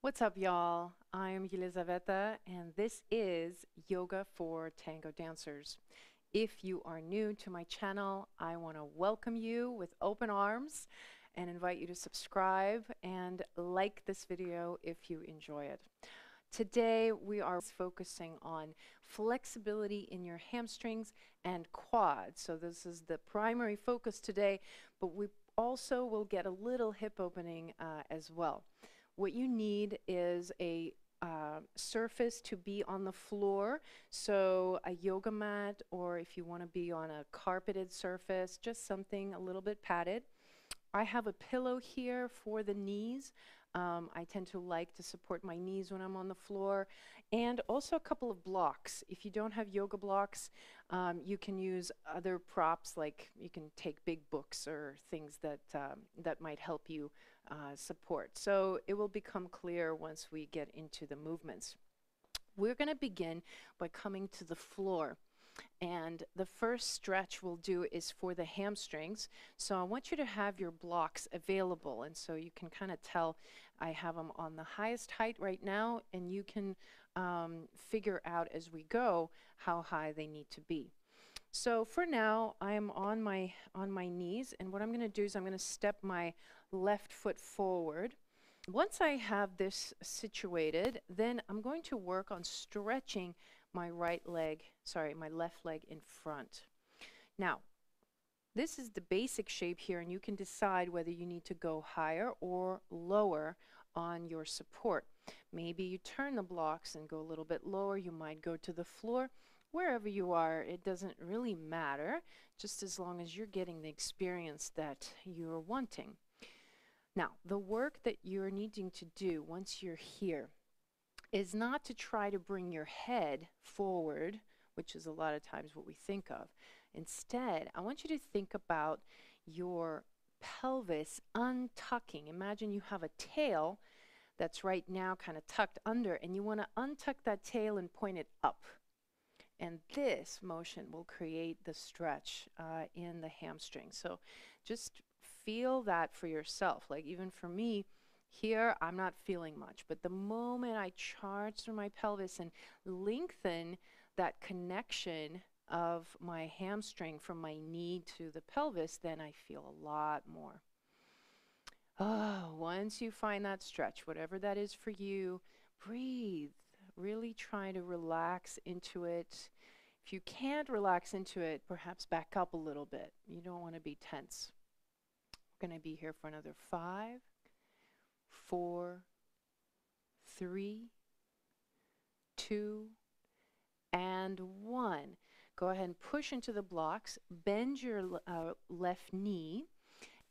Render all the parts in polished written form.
What's up, y'all? I'm Yelizaveta, and this is Yoga for Tango Dancers. If you are new to my channel, I want to welcome you with open arms and invite you to subscribe and like this video if you enjoy it. Today, we are focusing on flexibility in your hamstrings and quads. So this is the primary focus today, but we also will get a little hip opening as well. What you need is a surface to be on the floor, so a yoga mat, or if you want to be on a carpeted surface, just something a little bit padded. I have a pillow here for the knees. I tend to like to support my knees when I'm on the floor, and also a couple of blocks. If you don't have yoga blocks, you can use other props, like you can take big books or things that might help you support. So it will become clear once we get into the movements. We're going to begin by coming to the floor. And the first stretch we'll do is for the hamstrings. So I want you to have your blocks available. And so you can kind of tell I have them on the highest height right now, and you can figure out as we go how high they need to be. So for now, I am on my knees, and what I'm going to do is I'm going to step my left foot forward. Once I have this situated, then I'm going to work on stretching my left leg in front. Now, this is the basic shape here, and you can decide whether you need to go higher or lower on your support. Maybe you turn the blocks and go a little bit lower. You might go to the floor. Wherever you are, it doesn't really matter, just as long as you're getting the experience that you're wanting. Now, the work that you're needing to do once you're here is not to try to bring your head forward, which is a lot of times what we think of. Instead, I want you to think about your pelvis untucking. Imagine you have a tail that's right now kind of tucked under, and you want to untuck that tail and point it up. And this motion will create the stretch in the hamstring. So just feel that for yourself. Like even for me, here I'm not feeling much, but the moment I charge through my pelvis and lengthen that connection of my hamstring from my knee to the pelvis, then I feel a lot more. Oh, once you find that stretch, whatever that is for you, breathe. Really try to relax into it. If you can't relax into it, perhaps back up a little bit. You don't want to be tense. We're going to be here for another 5, 4, 3, 2, and 1. Go ahead and push into the blocks. Bend your left knee.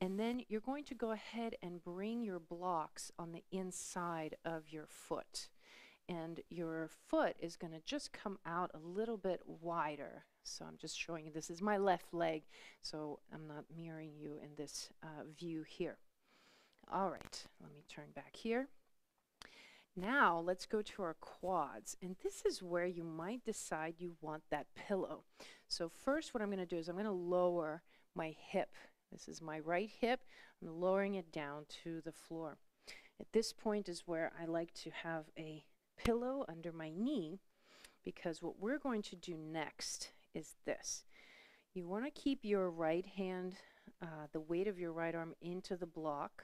And then you're going to go ahead and bring your blocks on the inside of your foot. And your foot is going to just come out a little bit wider. So I'm just showing you, this is my left leg, so I'm not mirroring you in this view here. All right, let me turn back here. Now let's go to our quads, and this is where you might decide you want that pillow. So first what I'm going to do is I'm going to lower my hip. This is my right hip. I'm lowering it down to the floor. At this point is where I like to have a pillow under my knee, because what we're going to do next is this. You want to keep your right hand, the weight of your right arm into the block,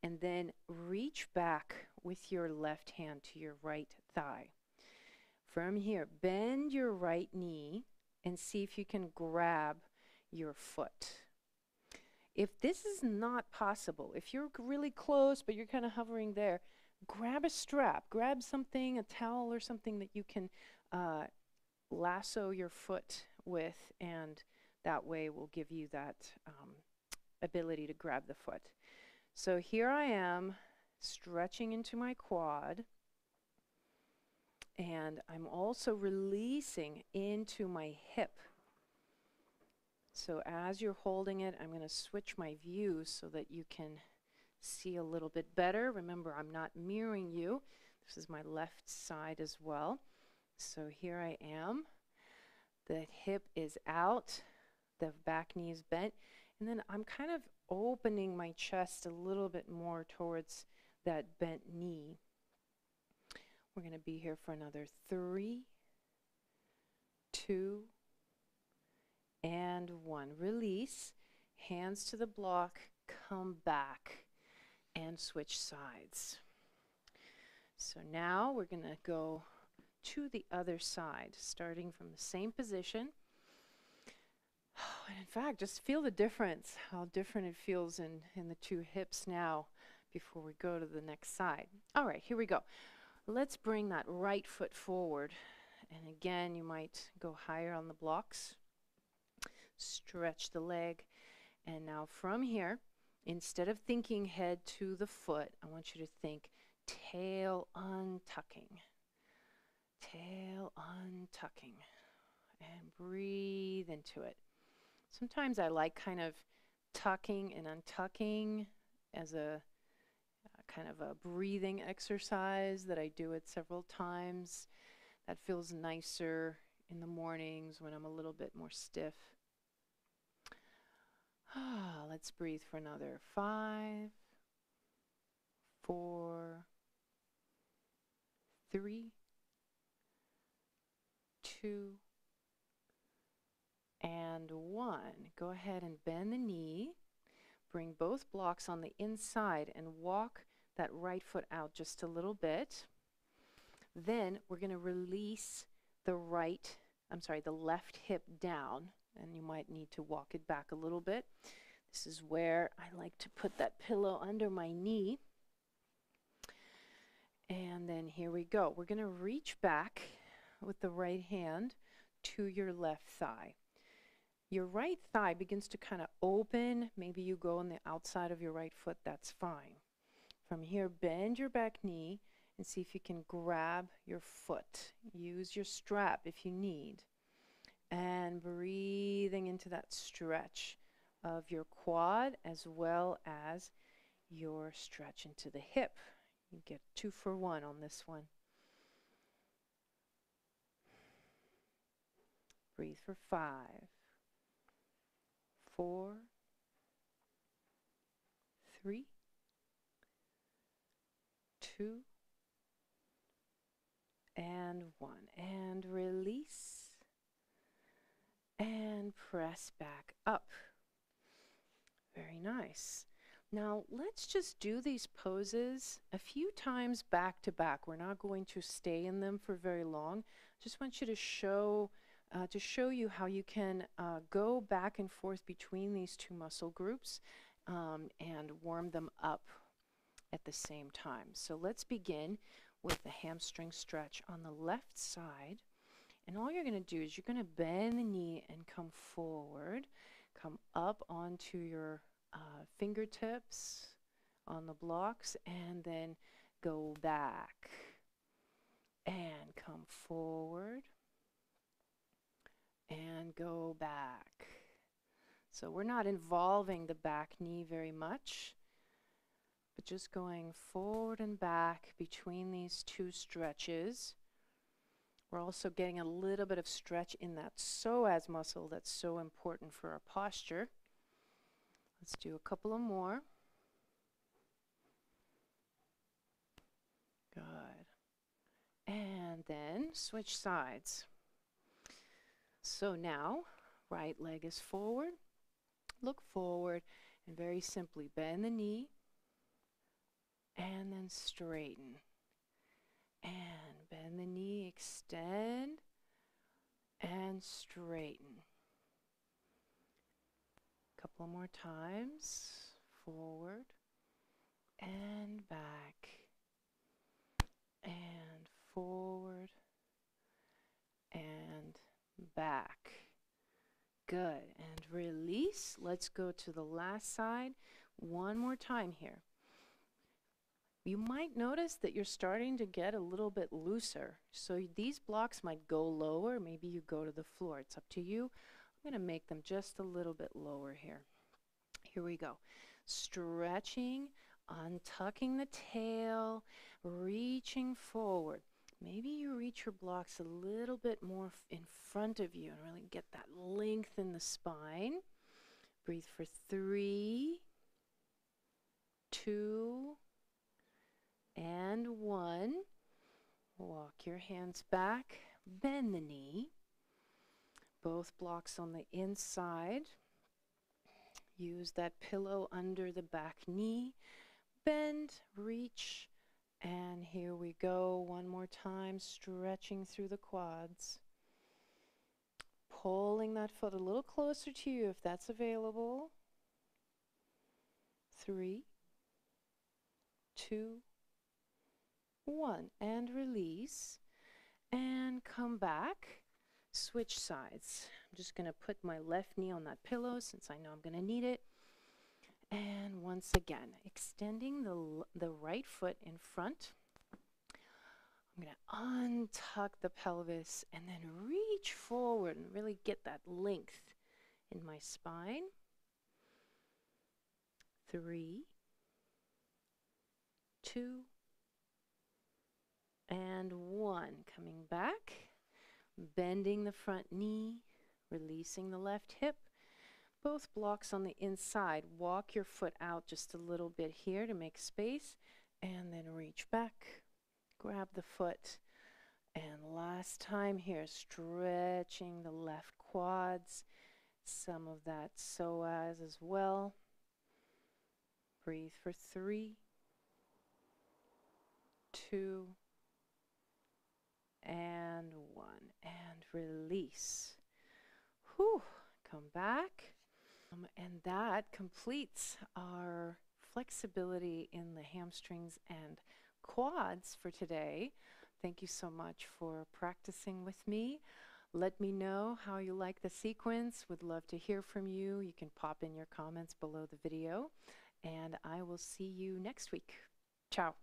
and then reach back with your left hand to your right thigh. From here, bend your right knee and see if you can grab your foot. If this is not possible, if you're really close but you're kind of hovering there, grab a strap, grab something, a towel or something that you can lasso your foot with, and that way will give you that ability to grab the foot. So here I am stretching into my quad, and I'm also releasing into my hip. So as you're holding it, I'm going to switch my view so that you can see a little bit better. Remember, I'm not mirroring you. This is my left side as well. So here I am. The hip is out, the back knee is bent, and then I'm kind of opening my chest a little bit more towards that bent knee. We're going to be here for another 3, 2, and 1. Release, hands to the block, come back, and switch sides. So now we're going to go to the other side, starting from the same position. And in fact, just feel the difference, how different it feels in the two hips now before we go to the next side. All right, here we go. Let's bring that right foot forward. And again, you might go higher on the blocks. Stretch the leg. And now from here, instead of thinking head to the foot, I want you to think tail untucking. Tail untucking. And breathe into it. Sometimes I like kind of tucking and untucking as a kind of a breathing exercise that I do it several times. That feels nicer in the mornings when I'm a little bit more stiff. Let's breathe for another 5, 4, 3, 2, and 1. Go ahead and bend the knee. Bring both blocks on the inside and walk that right foot out just a little bit. Then we're going to release the left hip down, and you might need to walk it back a little bit. This is where I like to put that pillow under my knee. And then here we go. We're going to reach back with the right hand to your left thigh. Your right thigh begins to kind of open. Maybe you go on the outside of your right foot, that's fine. From here, bend your back knee and see if you can grab your foot. Use your strap if you need. And breathing into that stretch of your quad as well as your stretch into the hip. You get 2 for 1 on this one. Breathe for 5. 4, 3, 2, and 1. And release. And press back up. Very nice. Now let's just do these poses a few times back to back. We're not going to stay in them for very long. Just want you to show you how you can go back and forth between these two muscle groups and warm them up at the same time. So let's begin with the hamstring stretch on the left side. And all you're going to do is you're going to bend the knee and come forward, come up onto your fingertips on the blocks, and then go back and come forward and go back. So we're not involving the back knee very much, but just going forward and back between these two stretches. We're also getting a little bit of stretch in that psoas muscle that's so important for our posture. Let's do a couple of more. Good. And then switch sides. So now, right leg is forward. Look forward and very simply bend the knee and then straighten. And bend the knee, extend and straighten. Couple more times. Forward and back and forward and back. Good. And release. Let's go to the last side one more time here. You might notice that you're starting to get a little bit looser. So these blocks might go lower. Maybe you go to the floor. It's up to you. I'm going to make them just a little bit lower here. Here we go. Stretching, untucking the tail, reaching forward. Maybe you reach your blocks a little bit more in front of you and really get that length in the spine. Breathe for 3, 2, and 1. Walk your hands back, bend the knee. Both blocks on the inside. Use that pillow under the back knee. Bend, reach, and here we go. One more time, stretching through the quads. Pulling that foot a little closer to you if that's available. 3, 2, 1, and release. And come back. Switch sides. I'm just going to put my left knee on that pillow since I know I'm going to need it. And once again, extending the right foot in front. I'm going to untuck the pelvis and then reach forward and really get that length in my spine. 3, 2, and 1. Coming back, bending the front knee, releasing the left hip. Both blocks on the inside. Walk your foot out just a little bit here to make space, and then reach back. Grab the foot, and last time here, stretching the left quads, some of that psoas as well. Breathe for 3, 2, and 1, and release. Whew, come back. And that completes our flexibility in the hamstrings and quads for today. Thank you so much for practicing with me. Let me know how you like the sequence. Would love to hear from you. You can pop in your comments below the video, and I will see you next week. Ciao.